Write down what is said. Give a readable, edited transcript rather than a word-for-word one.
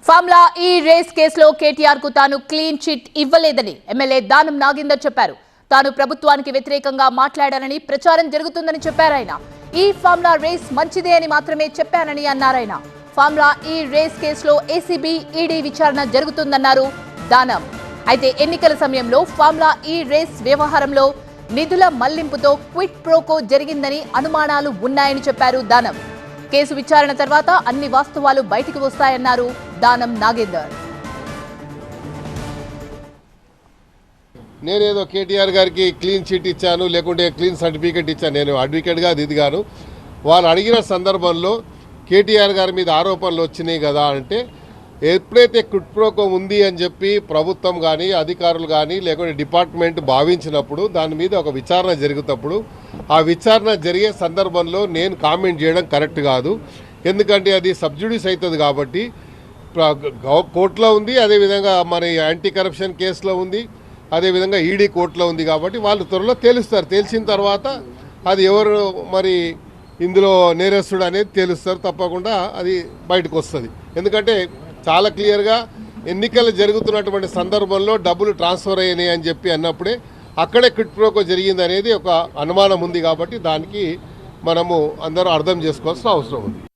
Formula ఈ race కేసులో కేటీఆర్ కు తాను క్లీన్ చిట్ ఇవ్వలేదని ఎమ్మెల్యే దానం నాగేందర్ చెప్పారు. తాను ప్రభుత్వానికి వ్యతిరేకంగా మాట్లాడానని ప్రచారం జరుగుతుందని చెప్పారాయన. ఈ ఫార్ములా రేస్ మంచిదే అని మాత్రమే చెప్పానని అన్నారాయన. ఫార్ములా ఈ రేస్ కేసులో ఏసీబీ ఈడీ విచారణ జరుగుతుందన్నారు దానం. అయితే ఎన్నికల సమయంలో ఫార్ములా ఈ రేస్ వ్యవహారంలో నిధుల మళ్లింపుతో క్విట్ ప్రోకో జరిగిందని అనుమానాలు ఉన్నాయని చెప్పారు దానం. కేసు విచారణ తర్వాత అన్ని వాస్తవాలు బయటికి వస్తాయన్నారు దానం నాగేందర్. నేనేదో కేటీఆర్ గారికి క్లీన్ చిట్ ఇచ్చాను, లేకుంటే క్లీన్ సర్టిఫికేట్ ఇచ్చాను. నేను అడ్వకేట్గా దిదిగాను. వాళ్ళు అడిగిన సందర్భంలో కేటీఆర్ గారి మీద ఆరోపణలు వచ్చినాయి కదా అంటే, ఎప్పుడైతే క్విట్ ప్రోకో ఉంది అని చెప్పి ప్రభుత్వం కానీ అధికారులు కానీ లేకుంటే డిపార్ట్మెంట్ భావించినప్పుడు దాని మీద ఒక విచారణ జరుగుతప్పుడు ఆ విచారణ జరిగే సందర్భంలో నేను కామెంట్ చేయడం కరెక్ట్ కాదు. ఎందుకంటే అది సబ్జుడిస్ అవుతుంది కాబట్టి కోర్టులో ఉంది, అదేవిధంగా మరి యాంటీ కరప్షన్ కేసులో ఉంది, అదేవిధంగా ఈడీ కోర్టులో ఉంది. కాబట్టి వాళ్ళు త్వరలో తేలుస్తారు. తేల్చిన తర్వాత అది ఎవరు మరి ఇందులో నేరస్తుడు అనేది తేలుస్తారు. తప్పకుండా అది బయటకు వస్తుంది. ఎందుకంటే చాలా క్లియర్గా ఎన్నికలు జరుగుతున్నటువంటి సందర్భంలో డబ్బులు ట్రాన్స్ఫర్ అయినాయి అని చెప్పి అన్నప్పుడే అక్కడే క్విట్ ప్రోకో జరిగింది అనేది ఒక అనుమానం ఉంది. కాబట్టి దానికి మనము అందరూ అర్థం చేసుకోవాల్సిన అవసరం ఉంది.